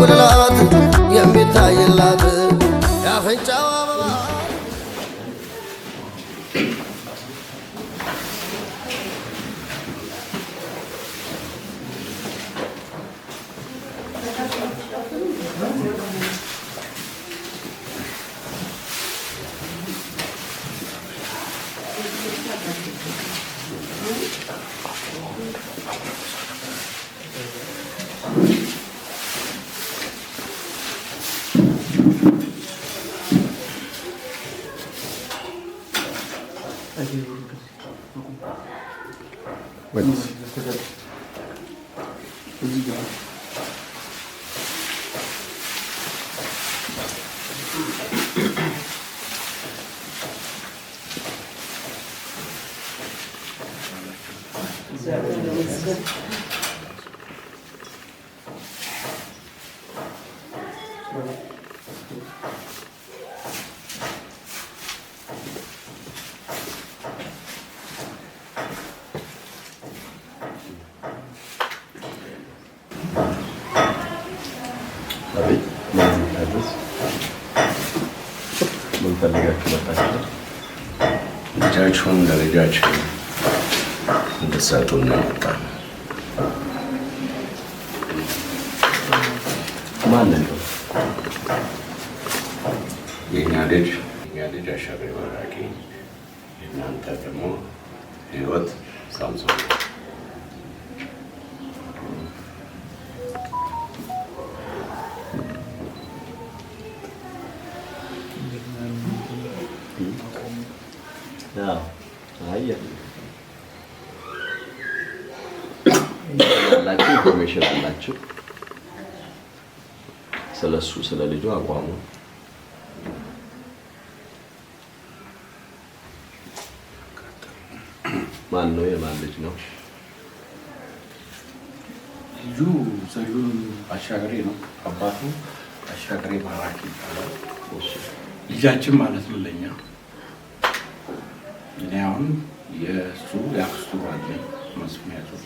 ጉልላት የሚታይላት ያፈንጫው አበባ ልጃችሁን ለልጃችን እንድትሰጡን ነው የመጣነው። ማንን ነው? የእኛ ልጅ አሻግሬ ባራኪ፣ የእናንተ ደግሞ ህይወት ሳምሶን። ያላችሁ ኢንፎርሜሽን አላችሁ ስለሱ ስለ ልጁ አቋሙ ማን ነው? የማን ልጅ ነው? ልጁ ዘሪሁን አሻግሬ ነው። አባቱ አሻግሬ ባራኪ ይባላል። ልጃችን ማለት ነው ለኛ። እኔ አሁን የእሱ የአክስቱ ባል ነኝ። መስፍን ያዘው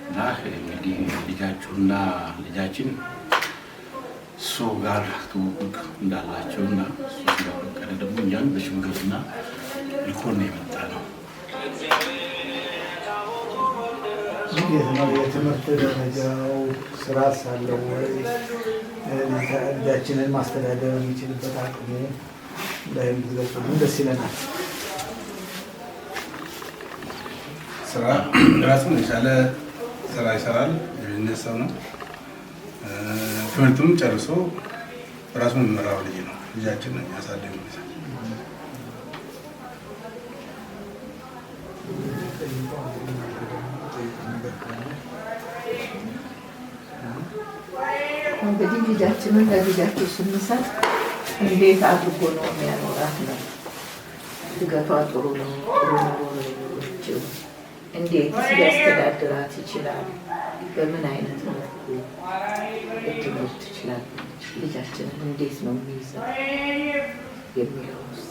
እና እንግዲህ ልጃችሁና ልጃችን እሱ ጋር ትውውቅ እንዳላቸውና እሱ ስለፈቀደ ደግሞ እኛን በሽምግልና ልኮን የመጣ ነው። የትምህርት ደረጃው ስራ ሳለው ወይ ልጃችንን ማስተዳደር የሚችልበት አቅሙ ላይ ብትገልጹልን ደስ ይለናል። ስራ ራሱን የቻለ ስራ ይሰራል። የቢዝነስ ሰው ነው። ትምህርቱም ጨርሶ ራሱን የሚመራው ልጅ ነው። ልጃችን ነው የሚያሳድግ ነው። እንግዲህ ልጃችንን ለልጃችሁ ስንሰጥ እንዴት አድርጎ ነው የሚያኖራት ነው? እድገቷ ጥሩ ነው፣ ጥሩ ኑሮ ነው የሚኖረው። እንዴት ሊያስተዳድራት ይችላል? በምን አይነት መልኩ ልትኖር ትችላለች? ልጃችንን እንዴት ነው የሚይዘው የሚለውስ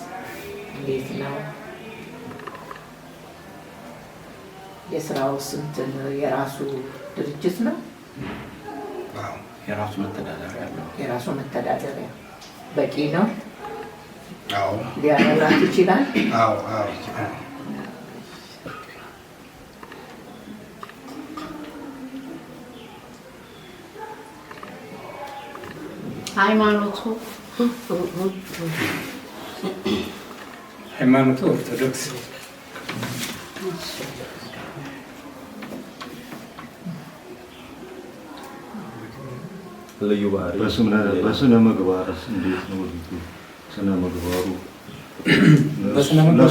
እንዴት ነው? የስራው እንትን የራሱ ድርጅት ነው? የራሱ መተዳደሪያ ያለው። የራሱ መተዳደሪያ በቂ ነው? አዎ። ሊያኖራት ይችላል? አዎ አዎ። ሃይማኖቱ ኦርቶዶክስ። ልዩ ባህሪ በስነ ምግባር እንዴት ነው? ስነ ምግባሩ በስነ ምግባር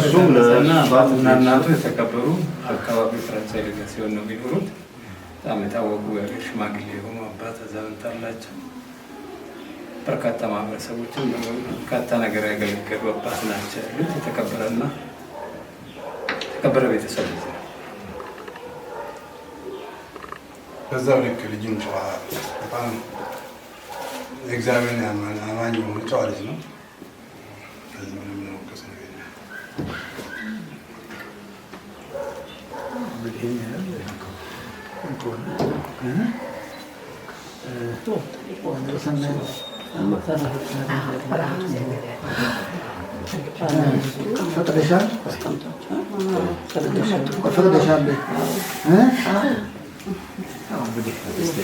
አባትና እናቱ የተከበሩ አካባቢ ፈረንሳይ ልጋ ሲሆን ነው የሚኖሩት። በጣም የታወቁ ሽማግሌ የሆኑ አባት አዛውንት አላቸው። በርካታ ማህበረሰቦችን በርካታ ነገር ያገለገሉ አባት ናቸው ያሉት። የተከበረ ቤተሰብ ነው። በዛው ልክ ልጅም ጨዋ በጣም እግዚአብሔርን አማኝ የሆነ ጨዋ ልጅ ነው። ከዚህ ምንም ነው ከሰው ነገር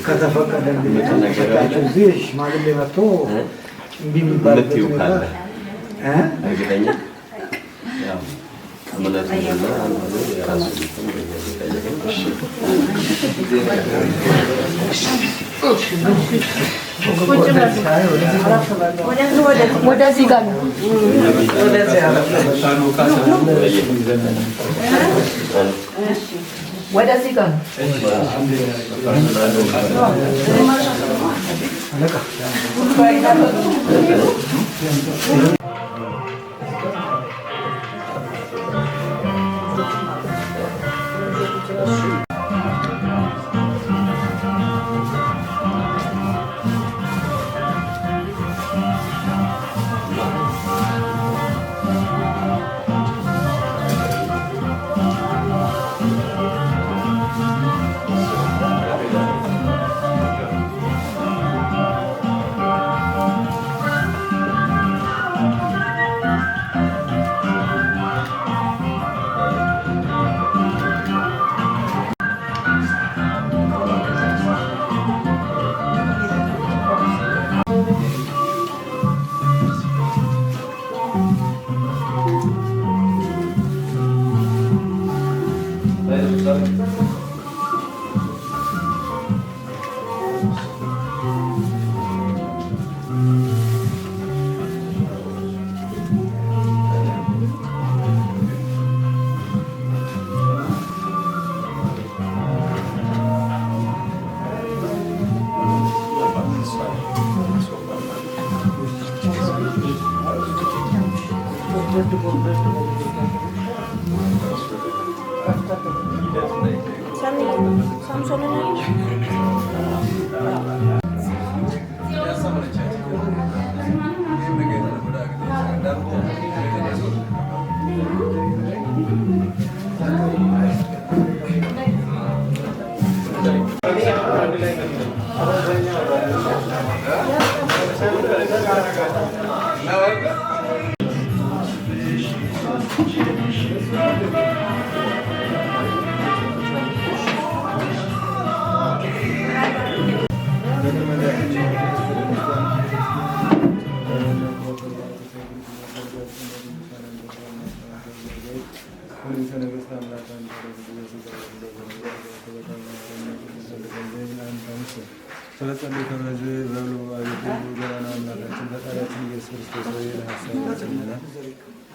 ከተፈቀደ እዚህ ሽማግሌ መጥቶ እምቢ የሚባልበት እርግጠኛ እምነቱንና የራሱ ወደዚህ ጋር ነው። ወደዚህ ጋር ነው።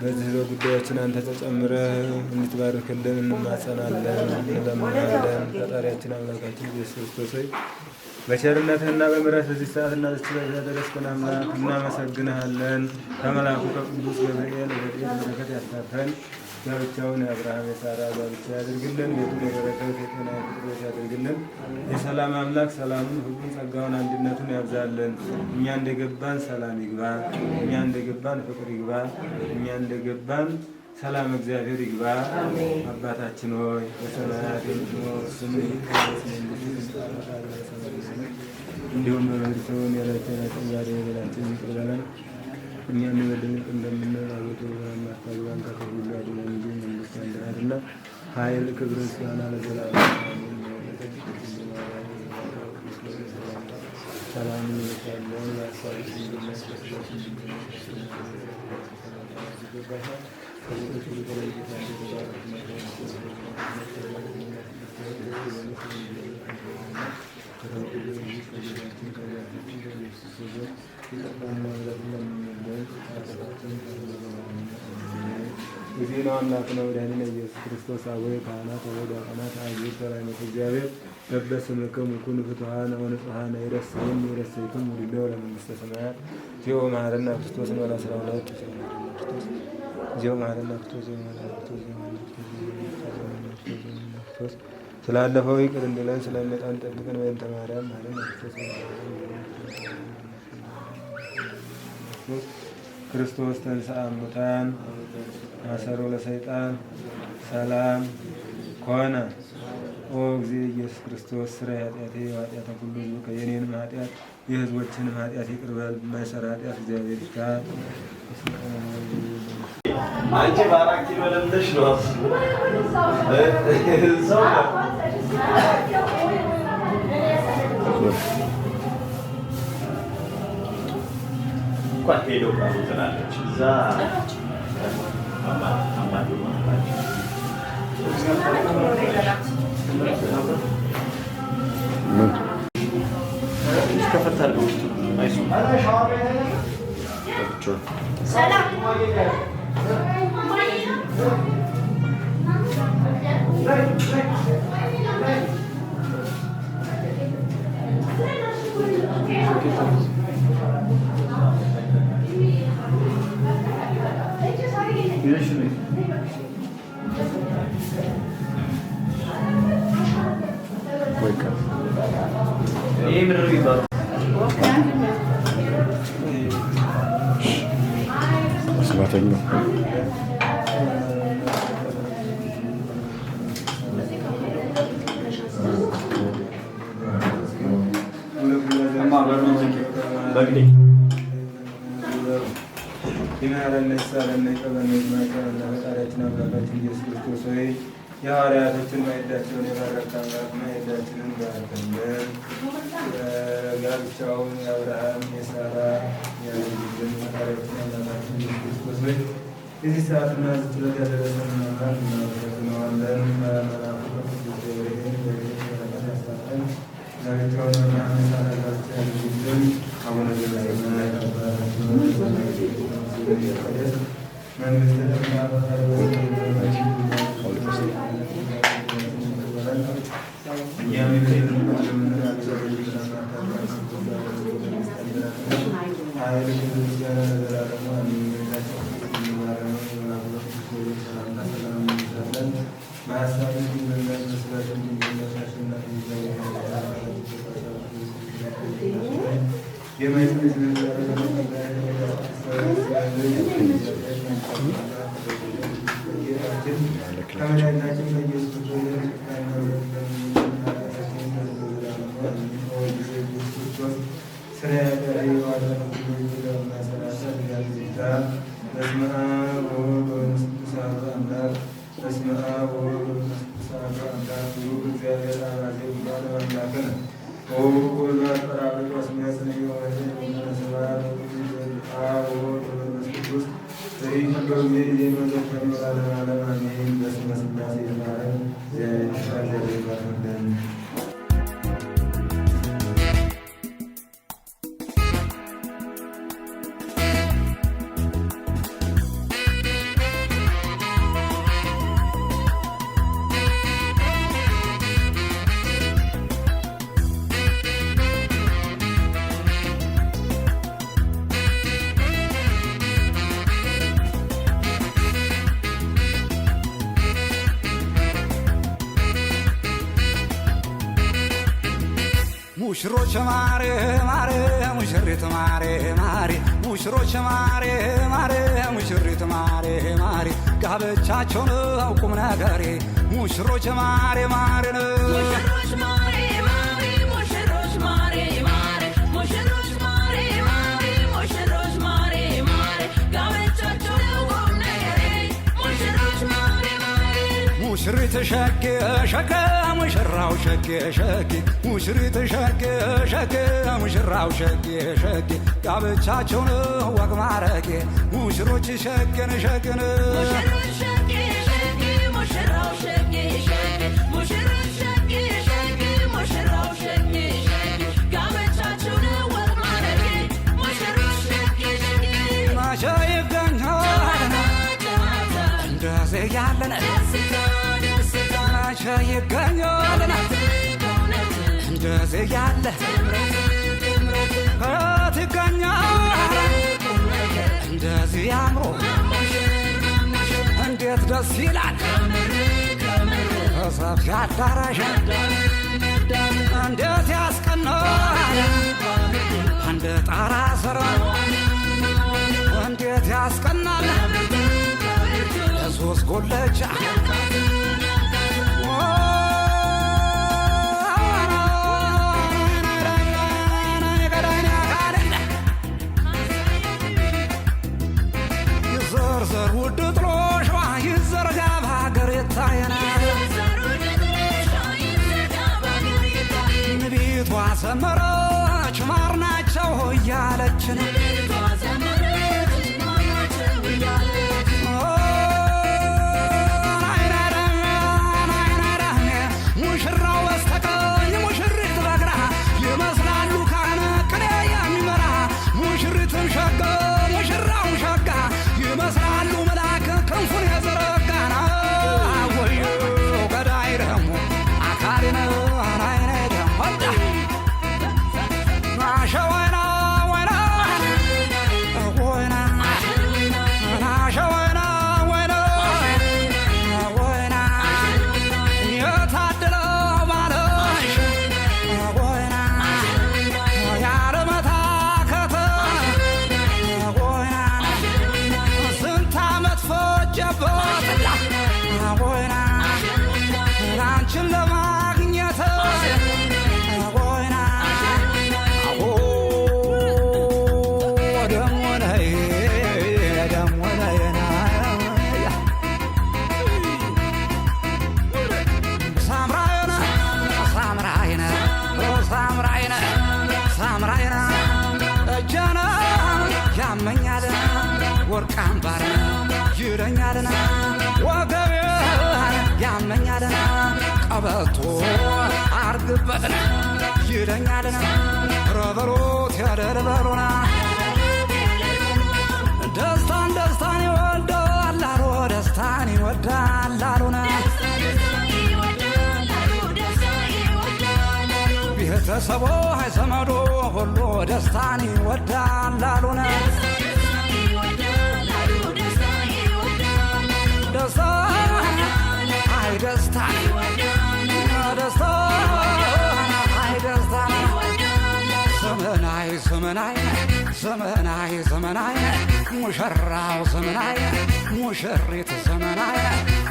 በዚህ በጉዳያችን አንተ ተጨምረህ እንድትባርክልን እንማጸናለን፣ እንለምናለን። ፈጣሪያችን አምላካችን ኢየሱስ ክርስቶስ ሆይ በቸርነትህና በምሕረትህ በዚህ ሰዓትና በዚህ ላይ ያደረስከን አምላክ እናመሰግንሃለን። ከመልአኩ ከቅዱስ ገብርኤል ረድኤት በረከት ያሳትፈን። ጋብቻውን የአብርሃም የሳራ ጋብቻ ያድርግልን። ቤቱን የበረከት የጤና የፍቅሮች ያድርግልን። የሰላም አምላክ ሰላሙን ሁሉን ጸጋውን አንድነቱን ያብዛልን። እኛ እንደገባን ሰላም ይግባ፣ እኛ እንደገባን ፍቅር ይግባ፣ እኛ እንደገባን ሰላም እግዚአብሔር ይግባ። አባታችን ሆይ በሰማያት የምትኖር ስምህ ይቀደስ፣ መንግሥትህ ትምጣ፣ እንዲሁም በምድር ትሁን። የዕለት ዛሬ በደላችንን ይቅር በለን እኛም የበደሉንን እንደምንል፣ አቤቱ አታግባን፣ ከክፉ ሁሉ አድነን እንጂ መንግሥት ያንተ ናትና፣ ኃይል፣ ክብር፣ ምስጋና ለዘላለሙ አሜን። ሰላም ይሁንልዎት። ለሐሳብሽ ጊዜና አምላክ ነው ወዳኔ ኢየሱስ ክርስቶስ አወይ ካህናት ወደ ካህናት አየር ሰራዊት እግዚአብሔር በበስምከሙ ኩኑ ፍቱሐነ ወንጹሐነ ይረስየን ይረስይኩም ወዲዶ ለመንግሥተ ሰማያት ዚኦ መሐረነ ክርስቶስ መላ ሰላምላት ዚኦ መሐረነ ክርስቶስ ስላለፈው ይቅር እንዲለን ስለመጣን ጠብቀን ወይም ተማሪያም መሐረነ ክርስቶስ ተንሥአ እሙታን አሰሮ ለሰይጣን ሰላም ኮነ። ኦ እግዚእ ኢየሱስ ክርስቶስ ስራይ ኃጢአቴ ኃጢአተ ሁሉ ሕዝብ ከየኔንም ኃጢአት የሕዝቦችንም ኃጢአት ይቅር በል። የማይሰራ ኃጢአት እግዚአብሔር ይፍታ። አንቺ በአራት ኪሎ ለምደሽ ነው ሰው እንኳን ሄደው ቃሉ ትላለች እዛ የሐዋርያቶችን ማዕዳቸውን የባረክ አምላክ ማዕዳችንን ባርክልን። ጋብቻውን የአብርሃም የሳራ ያደርግልን። ፈጣሪያችን አምላካችን ኢየሱስ ክርስቶስ ሆይ የዚህ ሰዓትና ዝች ዕለት ያደረሰን አምላክ እናመሰግነዋለን። በመልአኩ በቅዱስ ገብርኤል በረከት ያሳትፈን። ጋብቻውንና መሳናታችን ያደርግልን። አቡነ ዘበሰማያት አባታችን ሆይ ይቀደስ መንግሥትህ ትምጣ ፈቃድህ ከመድኃኒታችን ከኢየሱስ ክርስቶስ ስራ በስመ አብ ወወልድ ወመንፈስ ቅዱስ አሐዱ አምላክ በስመ አብ ወወልድ ወመንፈስ ቅዱስ አሐዱ አምላክ እግዚአብሔር አባዜ ባለ አምላክነ ወወልድ ወጰራቅሊጦስ የሚያጽንዕ የሆነ ስብሐት አብ ወወልድ ወመንፈስ ቅዱስ በኢትዮጵያ ጊዜ መዘከር ለዓለመ ዓለም አሜን። በስመ ሥላሴ ይትባረክ እግዚአብሔር ይባርክልን። ሙሽሮች ማሬ ማሬ ሙሽሪት ማሬ ማሬ ሙሽሮች ማሬ ማሬ ሙሽሪት ማሬ ማሬ ጋብቻቸው ነው ቁም ነገሬ ሙሽሮች ማሬ ማሬ ሙሽሮች ማሬ ማሬ ሙሽሮች ማሬ ማሬ ሙሽሮች ማሬ ማሬ ሙሽሮች ማሬ ማሬ ጋብቻቸው ነው ቁም ነገሬ ሙሽሮች ማሬ ማሬ ሙሽሪት ሸኬ ሸኬ ሙሽራው ሸኬ ሸኬ ሙሽሪት ሸኬ ሸኬ ሙሽራው ሸኬ ሸኬ ጋብቻቸው ነው ወግ ማረጌ ሙሽሮች ሸኬን ሸኬን ሙሽሮች ሸኬ ሸኬ ሙሽራው ሸኬ ሸኬ ሙሽሮች ሸኬ ሸኬ ሙሽራው ሸኬ ሸኬ ጋብቻቸው ነው ወግ ማረጌ ሙሽሮች ሸኬ ሸኬ መቼ ይገኛል እንደዚህ ያለን መቼ ይገኛል እንደዚህ ያለ ከት ይገኛል እንደዚህ አምሮ እንዴት ደስ ይላል በሰፊ አዳራሽ እንዴት ያስቀናል አንድ ጣራ ስር እንዴት ያስቀናል ለሶስት ጎለቻ ዘርዘር ውድ ጥሎሽ ይዘርጋ በሀገር የታየና ቤቷ ሰመረች ማር ናቸው እያለችን ሙሽራው በስተቀኝ ሙሽሪት በግራ ይመስላሉ ካህን ቅኔ የሚመራ ሙሽሪትም ሸጋ ሙሽራው ሸጋ ይመስላሉ መልአክ ክንፉን የዘረጋና ወዮ ገዳይ ደግሞ አካል ነው አናይነ ደግሞ ናሸወይና ወይና ወይና ናሸወይና ወይና ወይና የታደለ ባለሽ ወይና ያለመታከተ ወይና ስንት ዓመት ፈጀበት ወይና ላንቺን ለማግኘት ወይና ሳምራይና እጀና ያመኛል ወርቅ አምባር ይለኛልና ወገቤ ያመኛልና ቀበቶ አርግበትና ይለኛልና ረበሮት ያደርበሩና ደስታን ደስታን ይወዳል አሉ ደስታን ይወዳል አሉና ቤተሰቦ ዘመዶ ሁሉ ደስታን ይወዳል አሉና ደስታ አይ ደስታ ደስታ አይ ደስታ ዘመናይ ዘመናይ ዘመናይ ዘመናይ ሙሽራው ዘመናይ ሙሽሪት ዘመናይ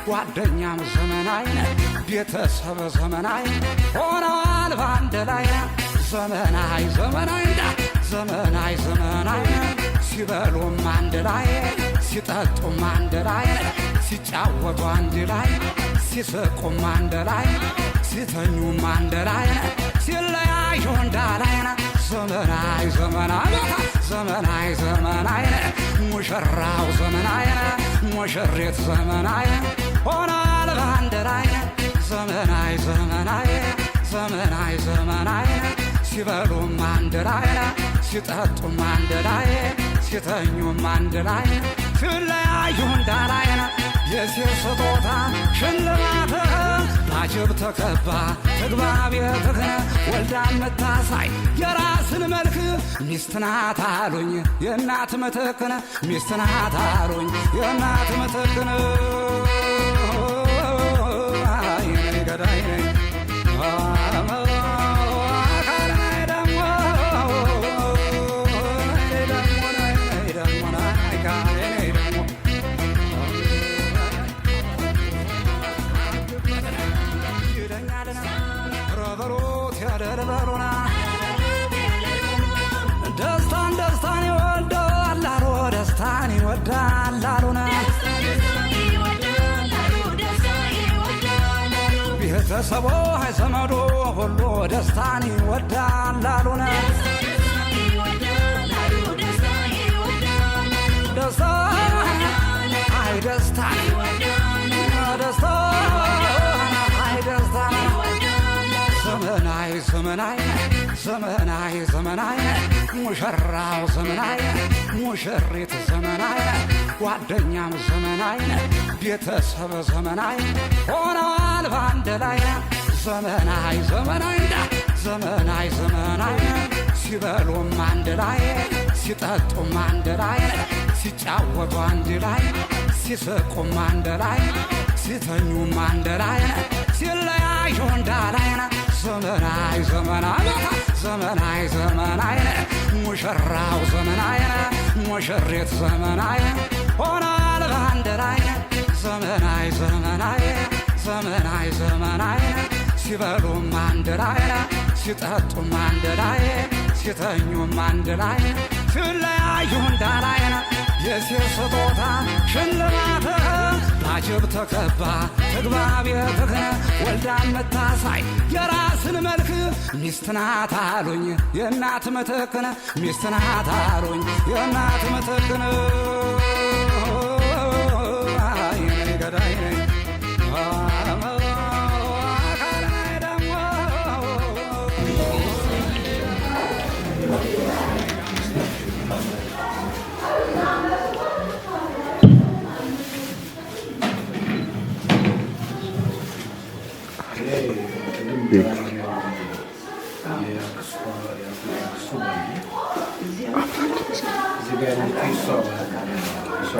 ጓደኛም ዘመናይ ቤተሰብ ዘመናይ ሆነዋል ባንድ ላይ ዘመናይ ዘመናይ ዘመናይ ዘመናይ ሲበሉም አንድ ላይ ሲጠጡም አንድ ላይ ሲጫወቱ አንድ ላይ ሲስቁም አንድ ላይ ሲተኙም አንድ ላይ ሲለያዩ እንዳላይ ዘመናይ ዘመናይ ዘመናይ ዘመናይ ሙሽራው ዘመናይ ሙሽሪት ዘመናይ ሆነዋል ባንድ ላይ ዘመናይ ዘመናይ ዘመናይ ዘመናይ ሲበሉም አንድ ላይ ሲጠጡም አንድ ላይ ሲተኙም አንድ ላይ ሲለያዩ እንዳላይ የሴት ስጦታ ሽልማት ታጅብ ተከባ ተግባቤትህ ወልዳ የምታሳይ የራስን መልክ ሚስት ናት አሉኝ የእናት ምትክን ሚስት ናት አሉኝ የእናት ምትክን ገዳይ ነኝ ረበሮት ያደርበሩና ደስታን ደስታን ይወዳል አሉ ደስታን ይወዳል አሉና ቤተሰቦ ዘመዶ ሁሉ ደስታን ይወዳል አሉና ደስታ አይ ደስታ ደስታ አይ ደስታ ዘመናይ ዘመናይ ዘመናይ ዘመናይ ሙሽራው ዘመናይ ሙሽሪት ዘመናይ ጓደኛም ዘመናይ ቤተሰብ ዘመናይ ሆነዋል ባንድ ላይ ዘመናይ ዘመናይ ዘመናይ ዘመናይ ሲበሉም አንድ ላይ ሲጠጡም አንድ ላይ ሲጫወቱ አንድ ላይ ሲስቁም አንድ ላይ ሲተኙም አንድ ላይ ሲለያዩ እንዳላይ ዘመናይ ዘመናይ ዘመናይ ዘመናይ ሙሽራው ዘመናይ ሙሽሪት ዘመናይ ሆነዋል ባንድ ላይ ዘመናይ ዘመናይ ዘመናይ ዘመናይ ሲበሉም አንድ ላይ ሲጠጡም አንድ ላይ ሲተኙም አንድ ላይ ሲለያዩ እንዳላይ የሴት ስጦታ በጅብ ተከባ ተግባቤትህን ወልዳ መታሳይ የራስን መልክ ሚስት ናት አሉኝ የእናት ምትክን ሚስት ናት አሉኝ የእናት ምትክን ገዳይ ነኝ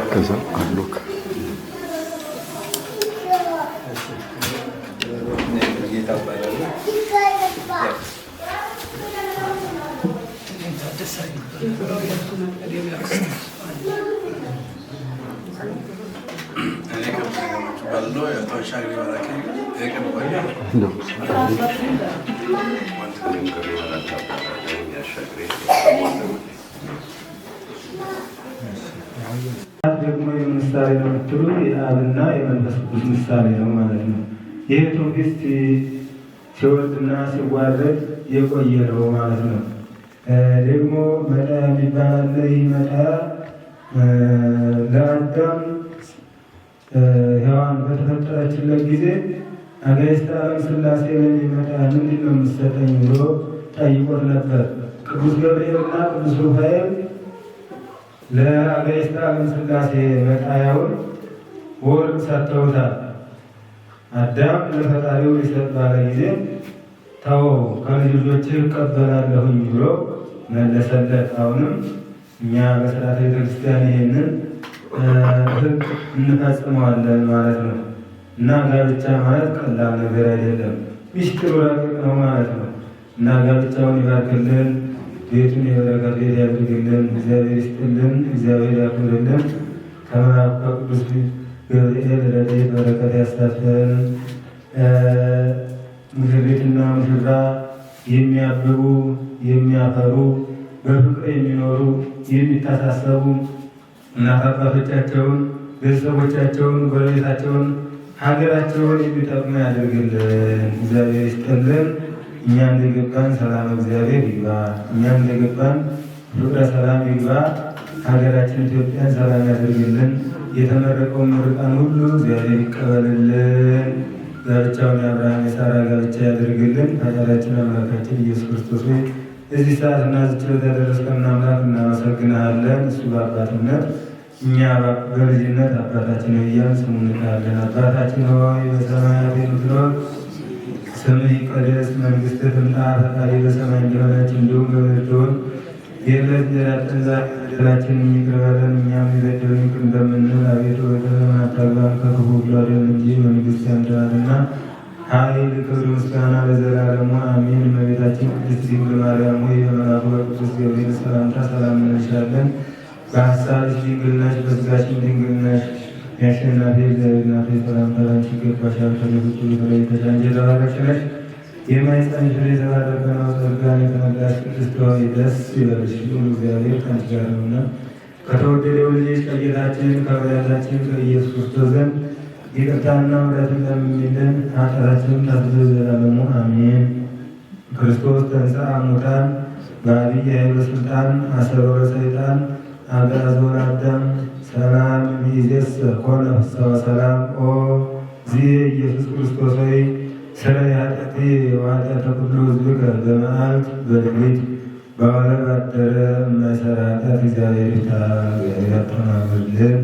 ከዛ አሎክ ደግሞ የምሳሌ ነው የምትሉ የአብና የመንፈስ ቅዱስ ምሳሌ ነው ማለት ነው። ይህ ትውፊት ሲወርድና ሲዋረድ የቆየ ነው ማለት ነው። ደግሞ መጣ የሚባል አለ። ይህ መጣ ለአዳም ሔዋን በተፈጠረችለት ጊዜ አጋዕዝተ ዓለም ሥላሴ ለሚመጣ ምንድን ነው የምትሰጠኝ ብሎ ጠይቆት ነበር። ቅዱስ ገብርኤልና ቅዱስ ሩፋኤል ለአጋዕዝተ ዓለም ሥላሴ መጣያውን ወርቅ ሰጥተውታል። አዳም ለፈጣሪው ሊሰጥ ባለ ጊዜ ተወው ከልጆችህ እቀበላለሁኝ ብሎ መለሰለት። አሁንም እኛ በሥርዓተ ቤተክርስቲያን ይሄንን ሕግ እንፈጽመዋለን ማለት ነው እና ጋብቻ ማለት ቀላል ነገር አይደለም፣ ሚስጥሩ ረቂቅ ነው ማለት ነው እና ጋብቻውን ይባርክልን፣ ቤቱን የበረከት ቤት ያድርግልን፣ እግዚአብሔር ይስጥልን፣ እግዚአብሔር ያክብርልን። ከመልአኩ ቅዱስ ገብርኤል ረድኤት በረከት ያሳትፈን። ሙሽሪትና ሙሽራ የሚያብቡ የሚያፈሩ በፍቅር የሚኖሩ የሚተሳሰቡ እናት አባቶቻቸውን፣ ቤተሰቦቻቸውን፣ ጎረቤታቸውን፣ ሀገራቸውን የሚጠቅሙ ያደርግልን። እግዚአብሔር ይስጥልን። እኛ እንደገባን ሰላም እግዚአብሔር ይግባ። እኛ እንደገባን ፍቅረ ሰላም ይግባ። ሀገራችን ኢትዮጵያን ሰላም ያደርግልን። የተመረቀውን ምርቃን ሁሉ እግዚአብሔር ይቀበልልን። ጋብቻውን የአብርሃም የሳራ ጋብቻ ያደርግልን። ፈጣሪያችን አምላካችን ኢየሱስ ክርስቶስ ሆይ እዚህ ሰዓት እና ዝች ያደረስከን አምላክ እናመሰግንሃለን። እሱ በአባትነት እኛ በልጅነት አባታችን ሆይ እያልን ስሙን እንጠራለን። አባታችን ሆይ በሰማያት የምትኖር ስምህ ይቀደስ፣ መንግሥትህ ትምጣ፣ ፈቃድህ በሰማይ እንደሆነች እንዲሁም በምድር ትሁን። የዕለት እንጀራችንን ዛሬ በደላችንን ይቅር በለን እኛም የበደሉንን ይቅር እንደምንል፣ አቤቱ ወደ ፈተና አታግባን ከክፉ ሁሉ አድነን እንጂ መንግሥት ያንተ ናትና ኃይል፣ ክብር፣ ምስጋና ለዘላለሙ አሜን። እመቤታችን ቅድስት ድንግል ማርያም ሆይ በመልአኩ በቅዱስ ገብርኤል ሰላምታ ሰላም እንልሻለን። በሐሳብሽ ድንግል ነሽ፣ በሥጋሽም ድንግል ነሽ። የአሸናፊ እግዚአብሔር እናት ሰላምታ ላንቺ ይገባሻል። ከሴቶች ሁሉ ተለይተሽ አንቺ የተባረክሽ ነሽ፣ የማኅፀንሽ ፍሬ የተባረከ ነው። ጸጋን የተመላሽ ቅድስት ሆይ ደስ ይበልሽ፣ ልዑል እግዚአብሔር ከአንቺ ጋር ነውና ከተወደደው ልጅሽ ከጌታችን ከመድኃኒታችን ከኢየሱስ ክርስቶስ ዘንድ ይቅርታና ምሕረትን ለምኝልን፣ ኃጢአታችንን ታስብ ዘላለሙ አሜን። ክርስቶስ ተንሥአ እሙታን በዐቢይ ኃይል ወሥልጣን አሰሮ ለሰይጣን አግዓዞ ለአዳም ሰላም እምይእዜሰ ኮነ ፍስሐ ወሰላም። ኦ እግዚእ ኢየሱስ ክርስቶስ ሆይ ስረይ ኃጢአቴ ወኃጢአተ ኩሉ ሕዝብከ በመዓልት በሌሊት በዋለ ባደረ የማይሠራ ኃጢአት እግዚአብሔር ይፍታ። እግዚአብሔር ያጠናክርልን።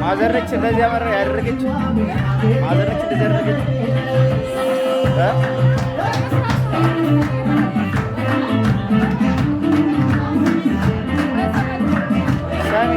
ማዘረች እንደዚህ ያመራ ያደረገች ማዘረች እንደዚህ ያደረገች ሳሚ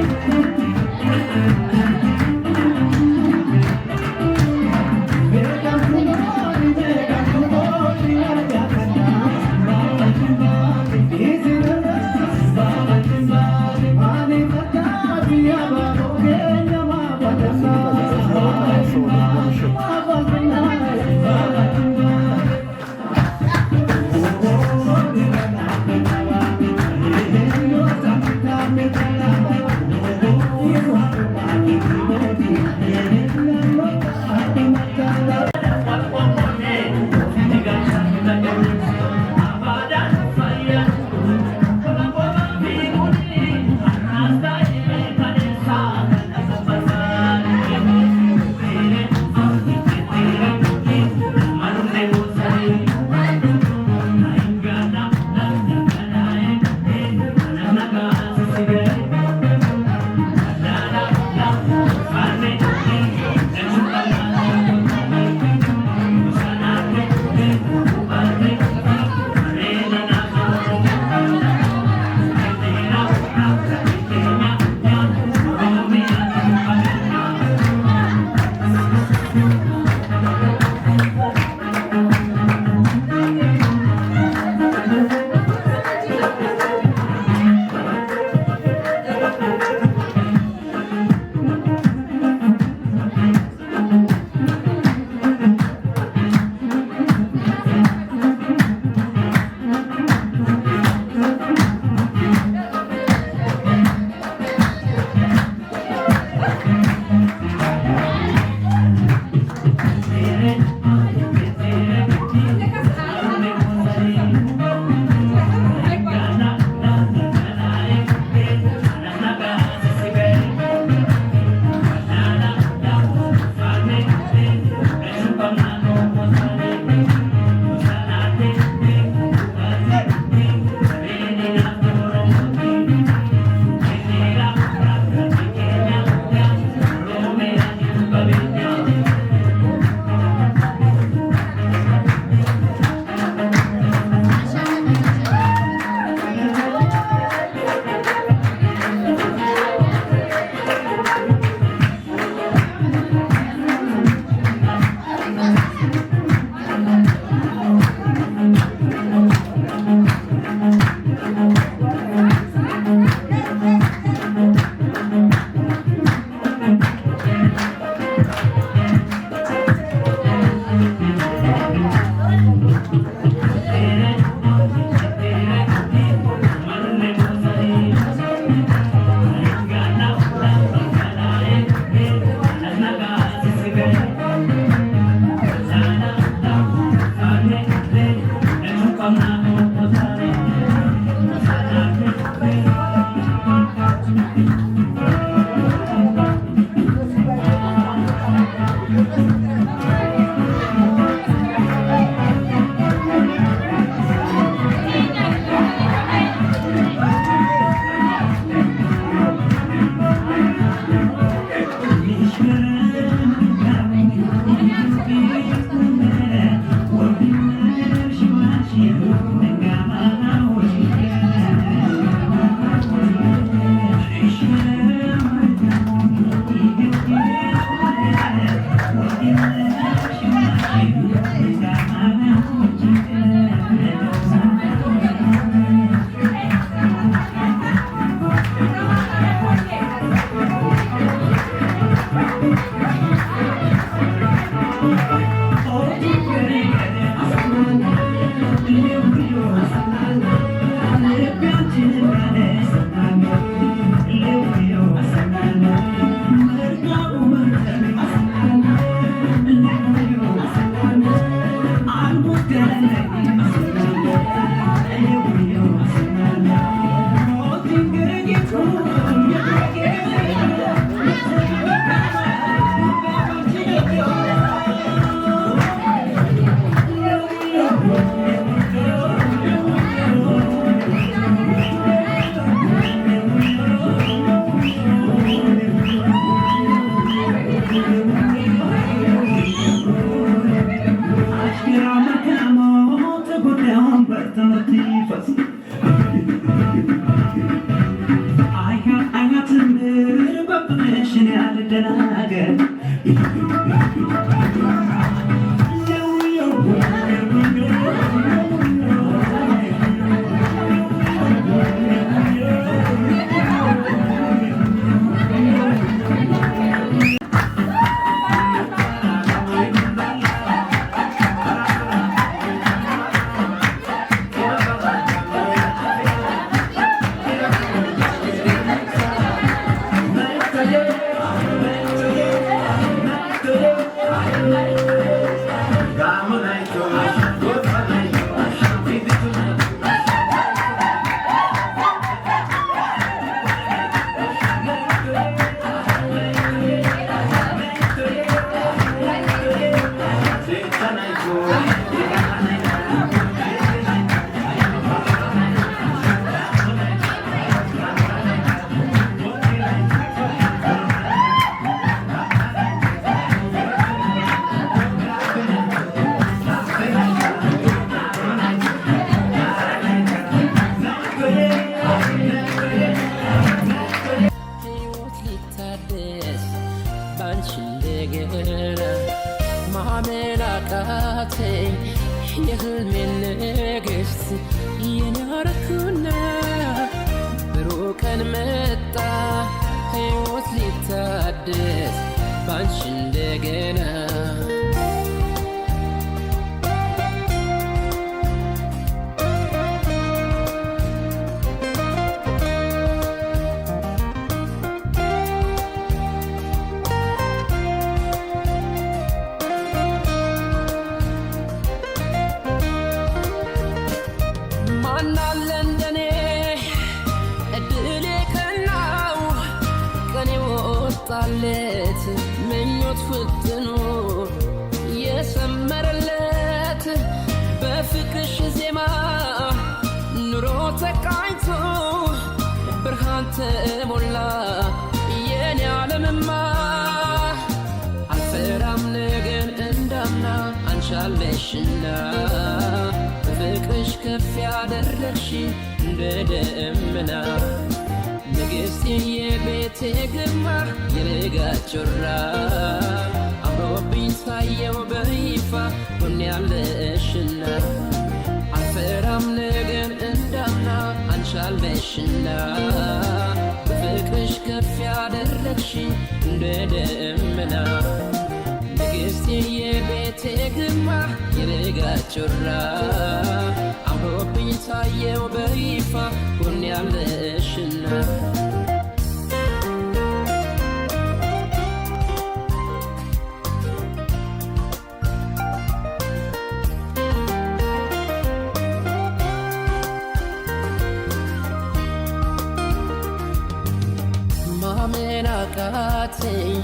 ማመን አቃተኝ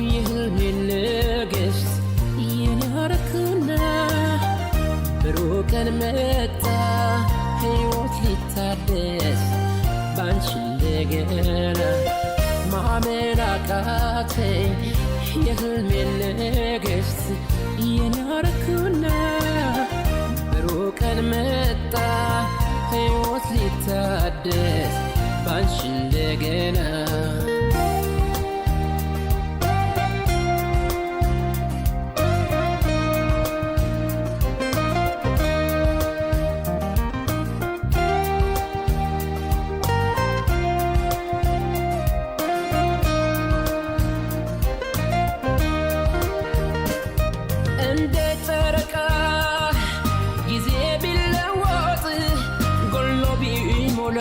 የህልሜን ንግሥት የኔ አረኩና ብሩህ ቀን መጣ ሕይወት ሊታደስ ባንቺ እንደገና ማመን አቃተኝ የህልሜን ንግሥት የኔ አረኩና ብሩህ ቀን መጣ ሕይወት ሊታደስ ባንቺ እንደገና እንደ ጨረቃ ጊዜ ቢለወጥ ጎሎ ቢሞላ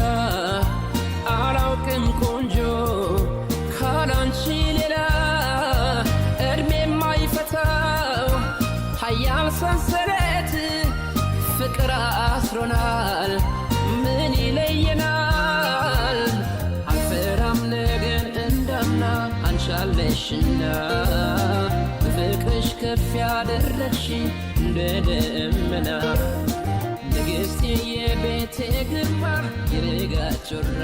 አላውቅም ቆንጆ ካላንቺ ሌላ እድሜ የማይፈታው ኃያል ሰንሰለት ፍቅር አስሮናል ምን ይለየናል አልፈራም ነገን እንዳምና አንሻለሽና በፍቅርሽ ከፍ ያደረግሽ እንደ ደመና ንግሥቴ የቤቴ ግርማ የረጋ ጮራ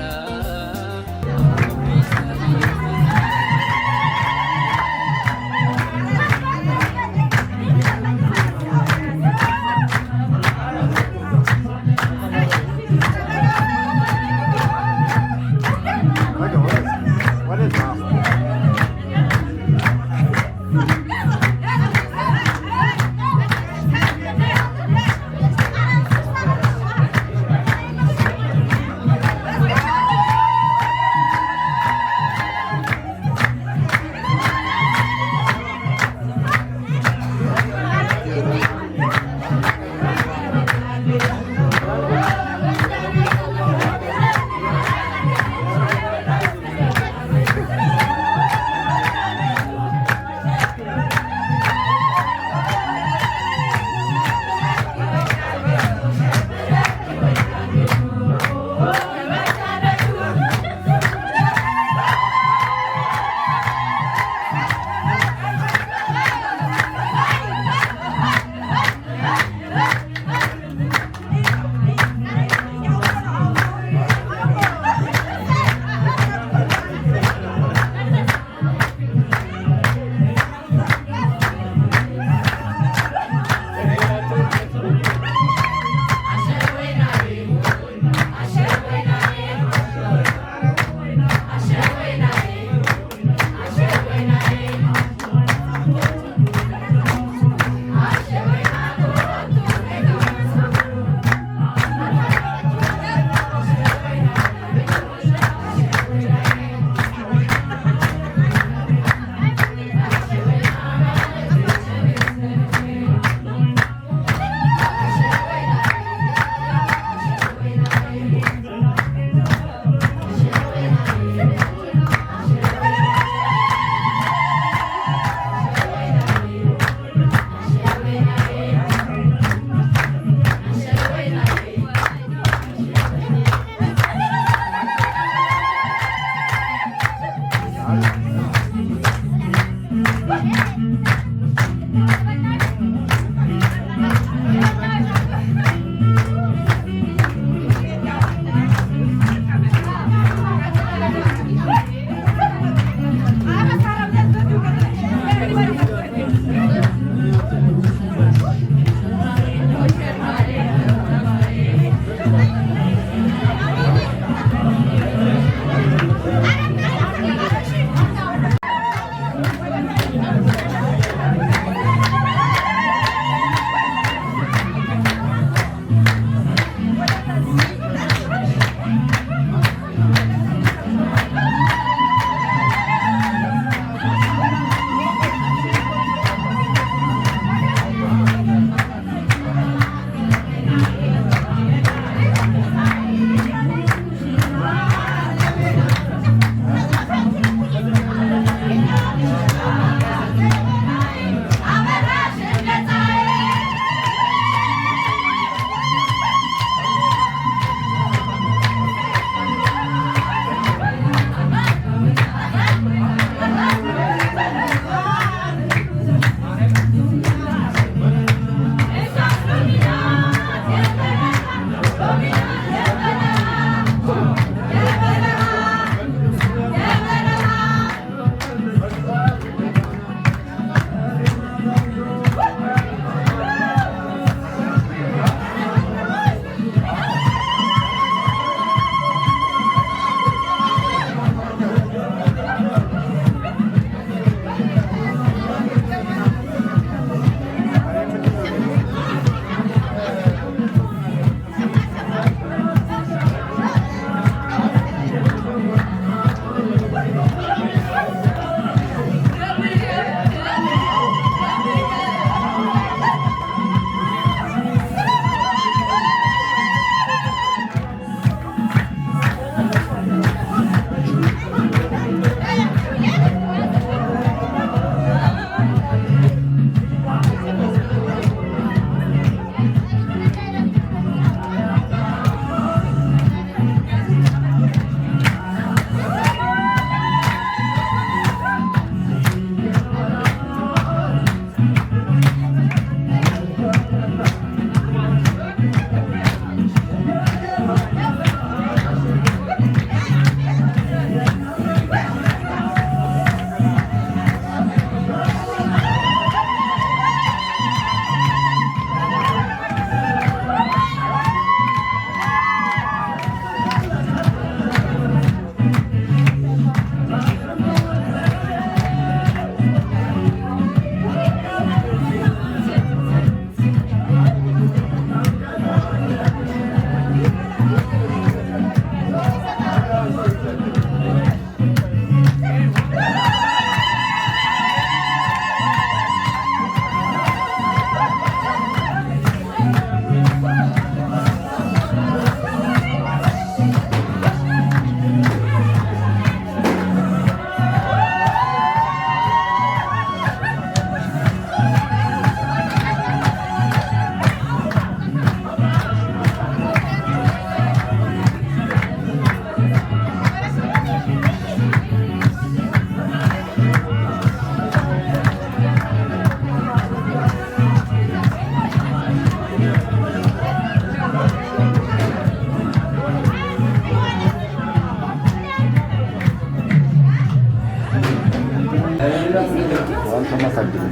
አንተማ ታድል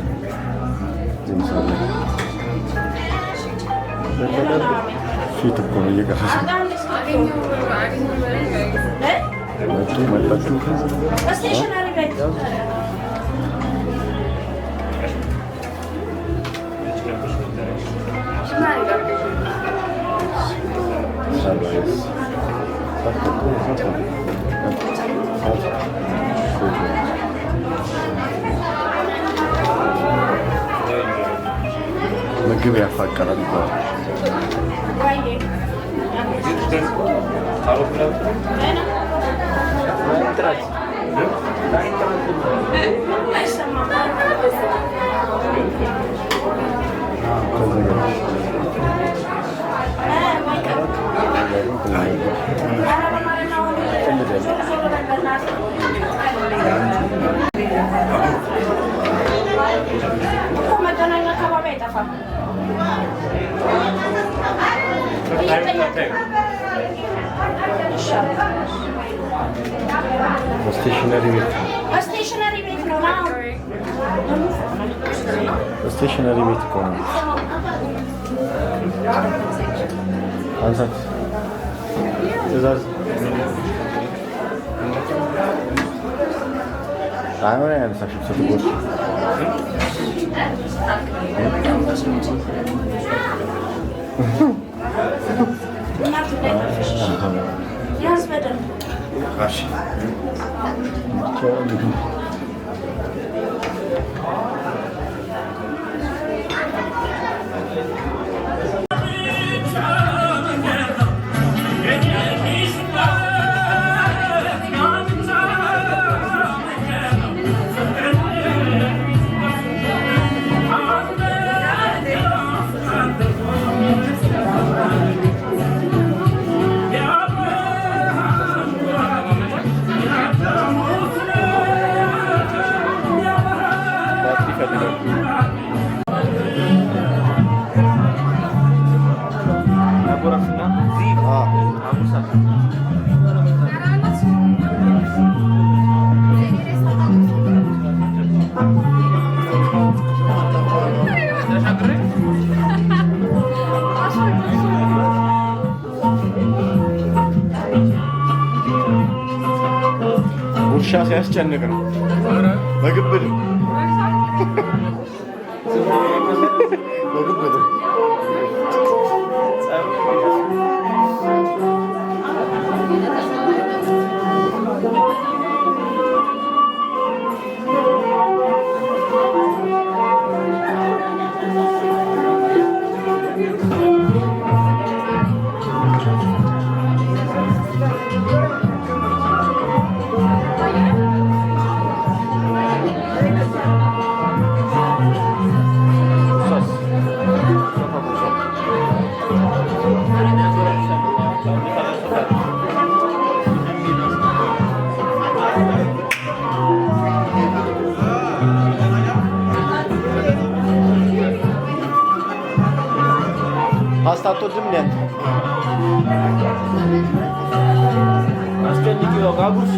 ፊት እኮ ነው እየቀረሽ መጡ ምግብ ያፋቀራል ይባላል። ስቴሽነሪ ቤት እኮ ነው። አንሳት ትእዛዝ አይሆን ያነሳሽም ስትጎር ውሻ ሲያስጨንቅ ነው በግብድ ፓስታ አትወድም እንዴ? አስጨንቂው ጋጉርሱ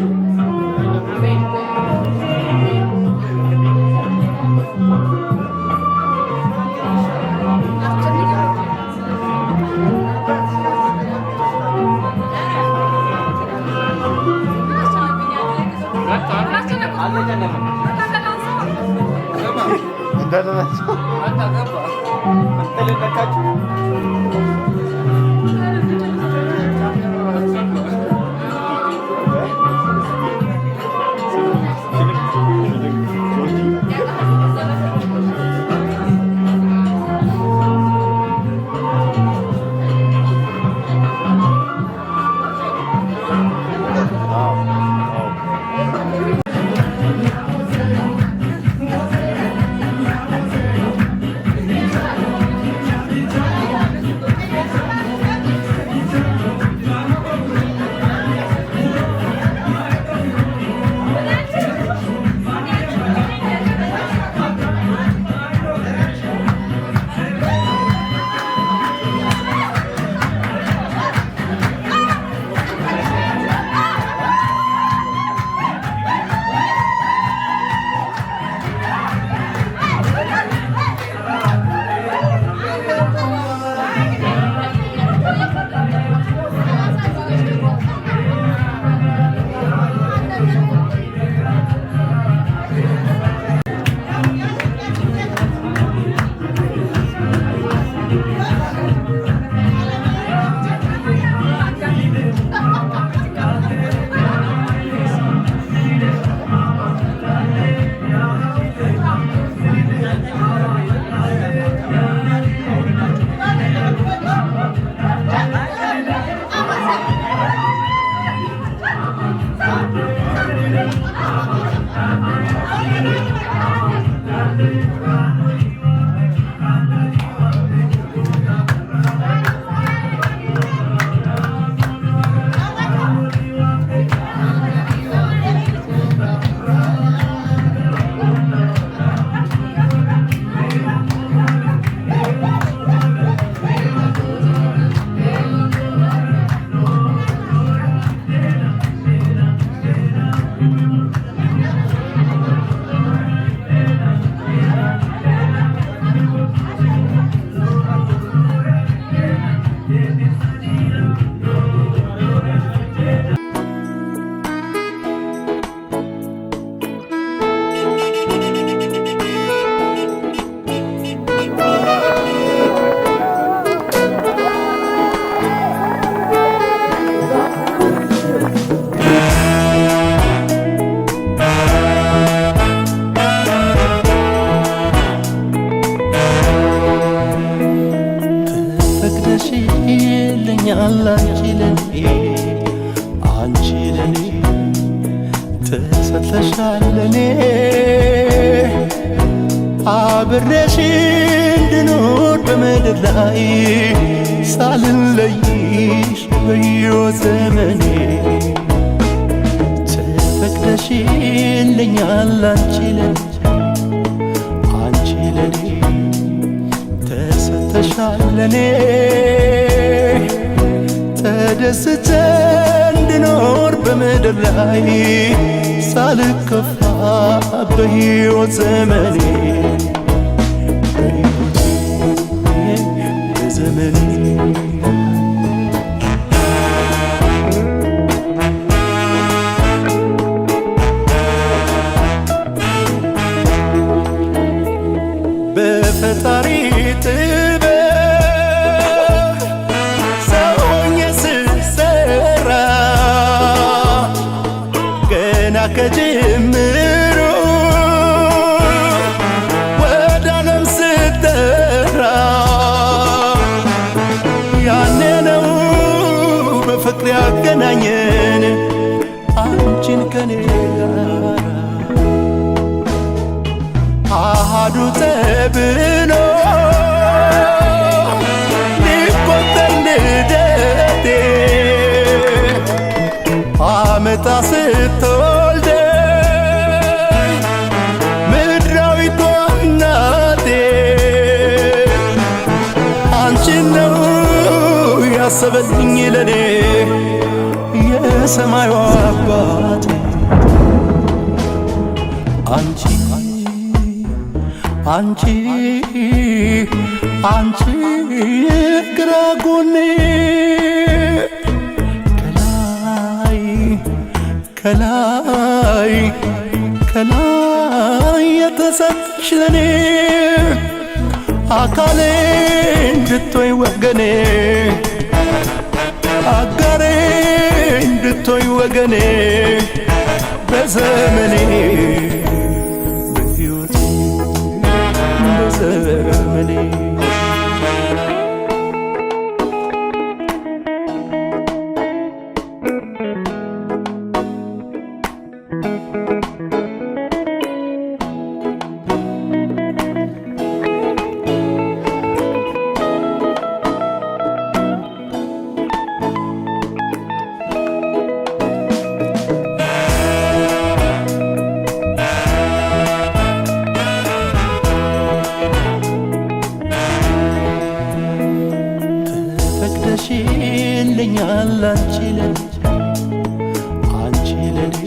ተሰጥተሻል ለኔ አብሬሽ እንድኖር በምድር ላይ ሳልለይሽ በሕይወት ዘመኔ ተፈቅደሽልኛል አንቺ ለኔ ተሰጥተሻል ለኔ ተደስቼ እንድኖር በምድር ላይ ሳልከፋ በሕይወት ዘመኔ በፈጣሪ ጥበብ ሰው ሆኜ ስሰራ ገና ከጅምሩ ወደ ዓለም ስጠራ ያኔ ነው በፍቅር ያገናኘን አንቺን ከኔ ጋር አሃዱ ተብሎ ሊቆጠር ልደቴ አመጣ ስትወልደኝ ምድራዊቷ እናቴ አንቺን ነው ያሰበልኝ ለኔ የሰማዩ አባቴ አንቺ ግራ ጎኔ ከላይ የተሰጠሽ ለኔ አካሌ እንድትሆኝ ወገኔ አጋሬ እንድትሆኝ ወገኔ በዘመኔ በዘመኔ ተፈቅደሽልኛል አንቺ ለኔ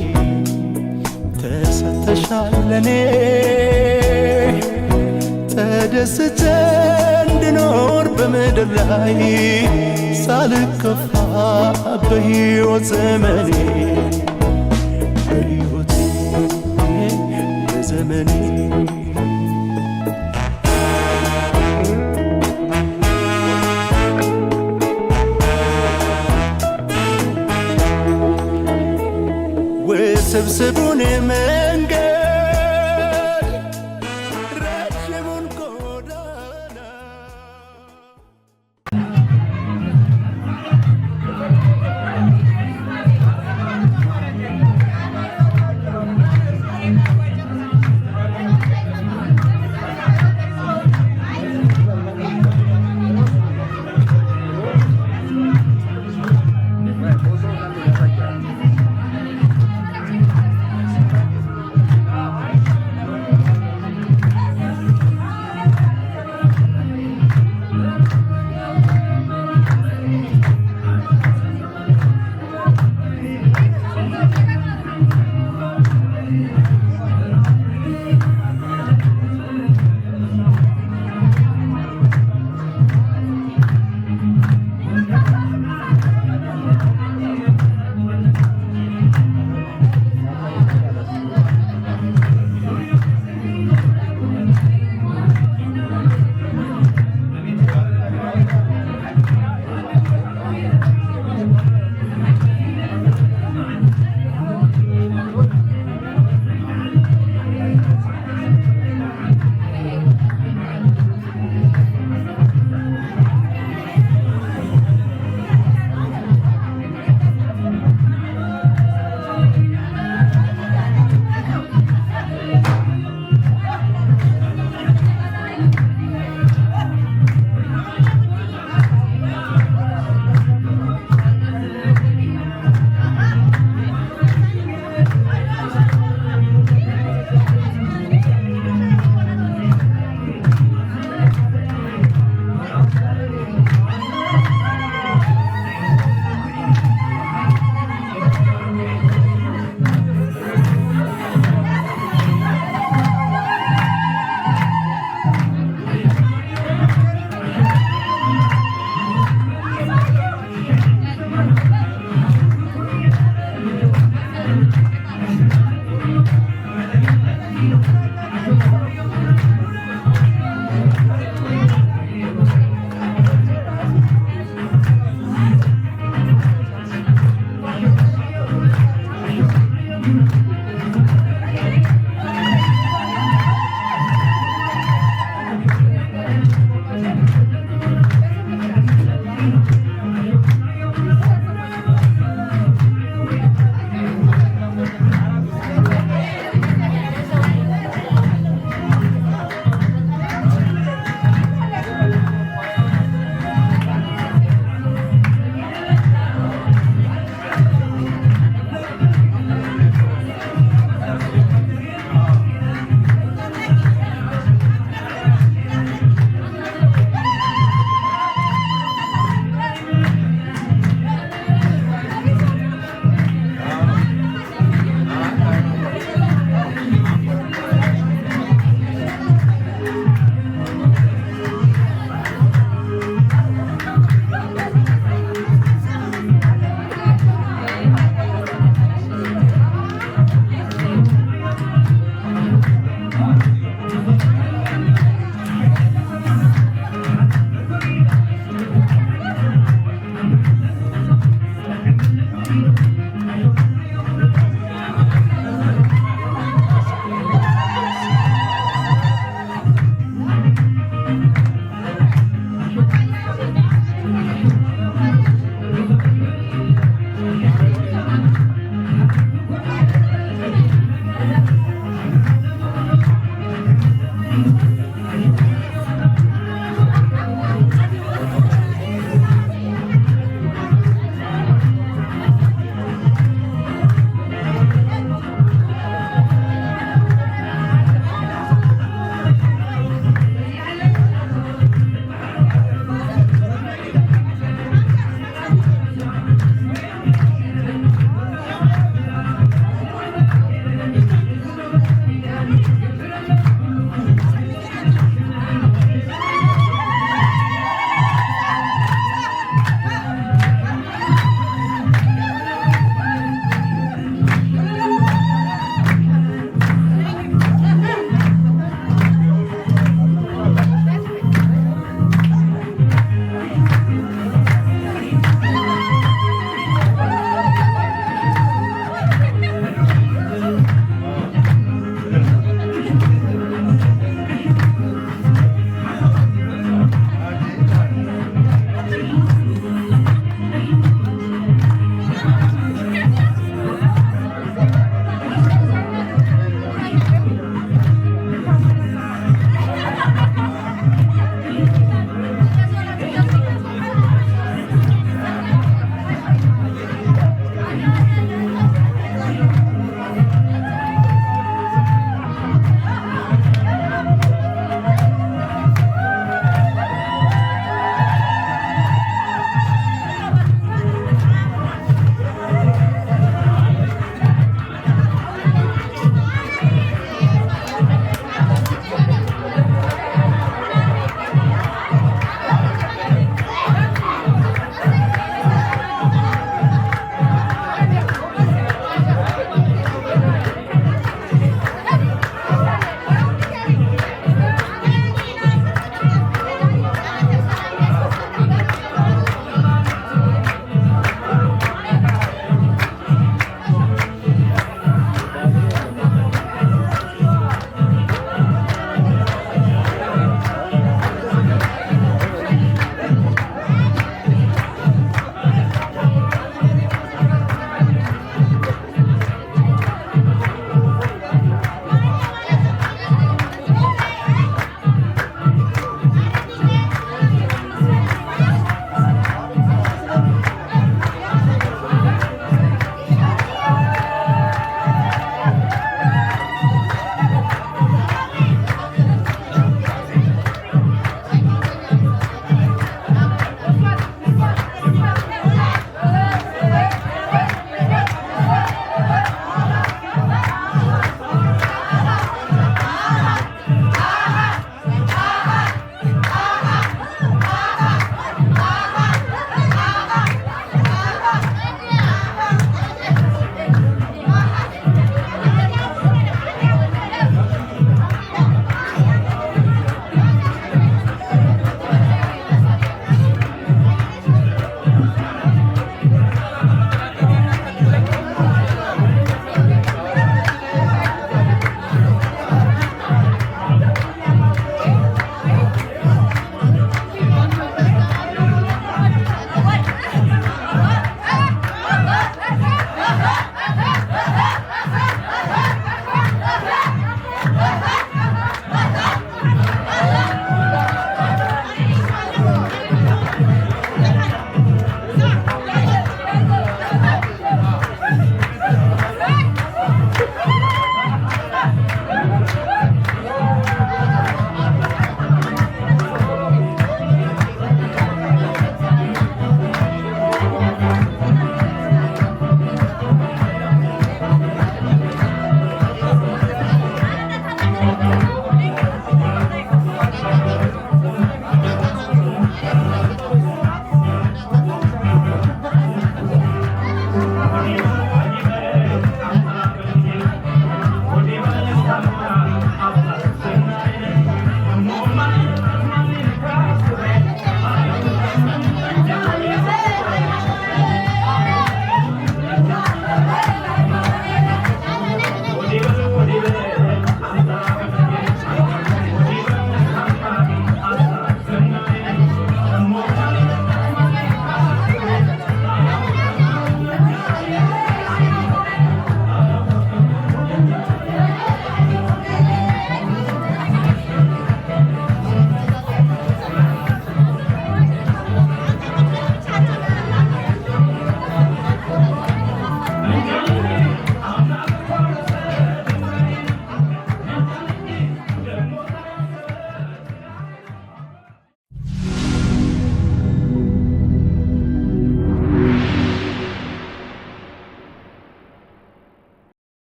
ተሰጥተሻል ለኔ ተደስቼ እንድኖር በምድር ላይ ሳልከፋ በሕይወት ዘመኔ በዘመኔ